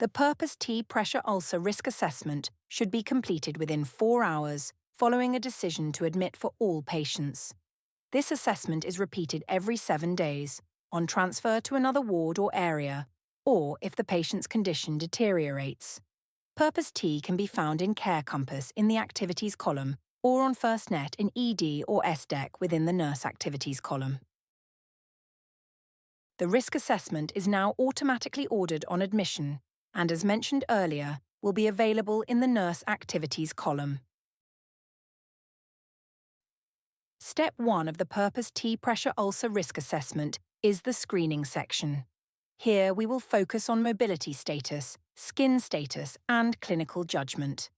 The Purpose T pressure ulcer risk assessment should be completed within 4 hours following a decision to admit for all patients. This assessment is repeated every 7 days, on transfer to another ward or area, or if the patient's condition deteriorates. Purpose T can be found in Care Compass in the Activities column or on FirstNet in ED or SDEC within the Nurse Activities column. The risk assessment is now automatically ordered on admission and, as mentioned earlier, will be available in the Nurse Activities column. Step 1 of the Purpose T pressure ulcer risk assessment is the screening section. Here we will focus on mobility status, skin status, and clinical judgment.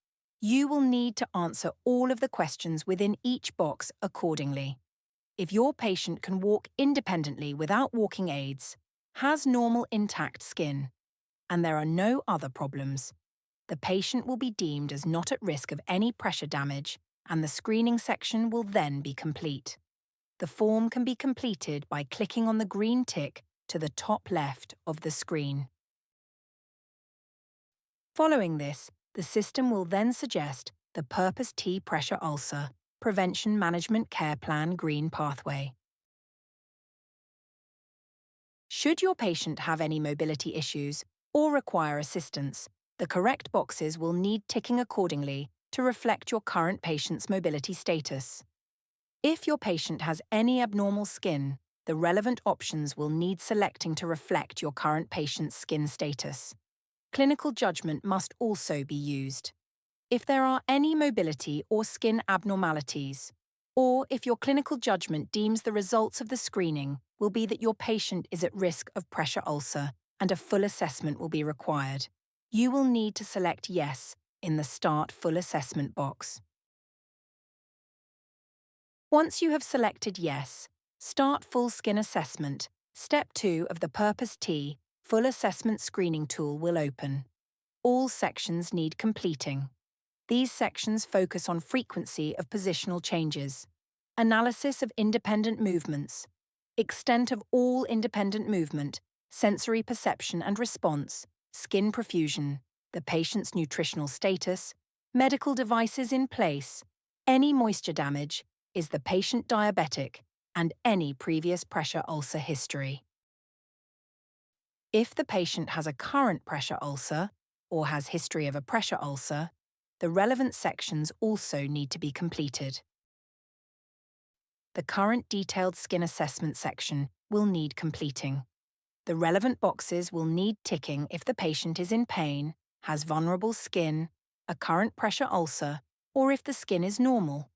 You will need to answer all of the questions within each box accordingly. If your patient can walk independently without walking aids, has normal intact skin, and there are no other problems, the patient will be deemed as not at risk of any pressure damage, and the screening section will then be complete. The form can be completed by clicking on the green tick to the top left of the screen. Following this, the system will then suggest the Purpose T pressure ulcer Prevention Management Care Plan green pathway. Should your patient have any mobility issues or require assistance, the correct boxes will need ticking accordingly to reflect your current patient's mobility status. If your patient has any abnormal skin, the relevant options will need selecting to reflect your current patient's skin status. Clinical judgment must also be used. If there are any mobility or skin abnormalities, or if your clinical judgment deems the results of the screening will be that your patient is at risk of pressure ulcer and a full assessment will be required, you will need to select Yes in the Start Full Assessment box. Once you have selected Yes, Start Full Skin Assessment, Step 2 of the Purpose T Full Assessment Screening tool will open. All sections need completing. These sections focus on frequency of positional changes, analysis of independent movements, extent of all independent movement, sensory perception and response, skin perfusion, the patient's nutritional status, medical devices in place, any moisture damage, is the patient diabetic, and any previous pressure ulcer history. If the patient has a current pressure ulcer or has history of a pressure ulcer, the relevant sections also need to be completed. The current detailed skin assessment section will need completing. The relevant boxes will need ticking if the patient is in pain, has vulnerable skin, a current pressure ulcer, or if the skin is normal.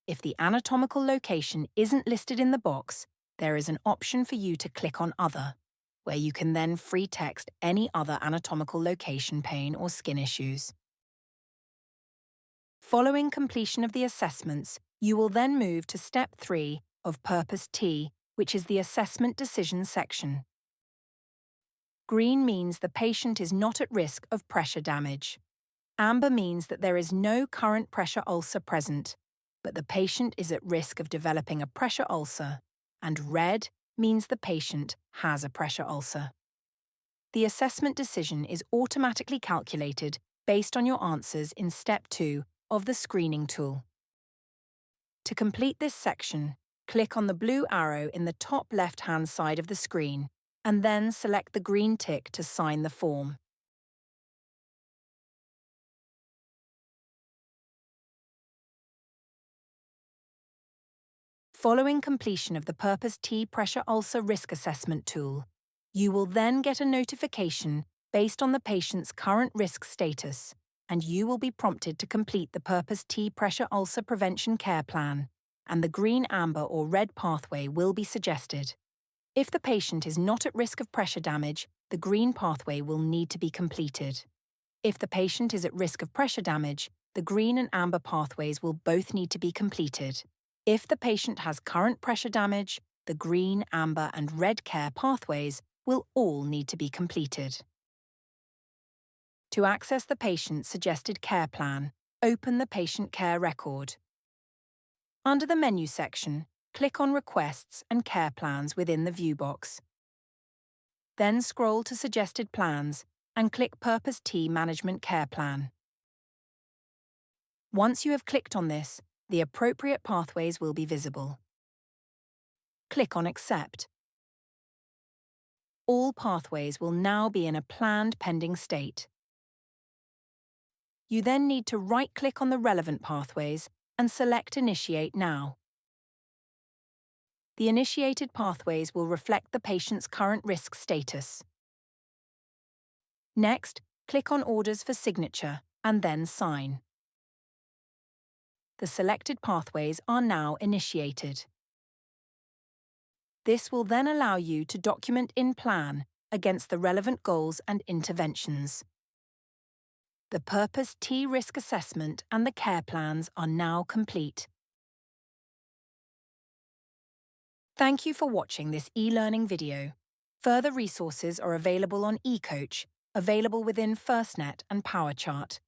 If the anatomical location isn't listed in the box, there is an option for you to click on Other, where you can then free text any other anatomical location pain or skin issues. Following completion of the assessments, you will then move to Step 3 of Purpose T, which is the Assessment Decision section. Green means the patient is not at risk of pressure damage. Amber means that there is no current pressure ulcer present, but the patient is at risk of developing a pressure ulcer, and red means the patient has a pressure ulcer. The assessment decision is automatically calculated based on your answers in Step 2 of the screening tool. To complete this section, click on the blue arrow in the top left-hand side of the screen and then select the green tick to sign the form. Following completion of the Purpose T pressure ulcer risk assessment tool, you will then get a notification based on the patient's current risk status, and you will be prompted to complete the Purpose T pressure ulcer prevention care plan, and the green, amber, or red pathway will be suggested. If the patient is not at risk of pressure damage, the green pathway will need to be completed. If the patient is at risk of pressure damage, the green and amber pathways will both need to be completed. If the patient has current pressure damage, the green, amber, and red care pathways will all need to be completed. To access the patient's suggested care plan, open the patient care record. Under the menu section, click on Requests and Care Plans within the View box. Then scroll to Suggested Plans and click Purpose T Management Care Plan. Once you have clicked on this, the appropriate pathways will be visible. Click on Accept. All pathways will now be in a planned pending state. You then need to right-click on the relevant pathways and select Initiate Now. The initiated pathways will reflect the patient's current risk status. Next, click on Orders for Signature and then Sign. The selected pathways are now initiated. This will then allow you to document in plan against the relevant goals and interventions. The Purpose T risk assessment and the care plans are now complete. Thank you for watching this e-learning video. Further resources are available on eCoach, available within FirstNet and PowerChart.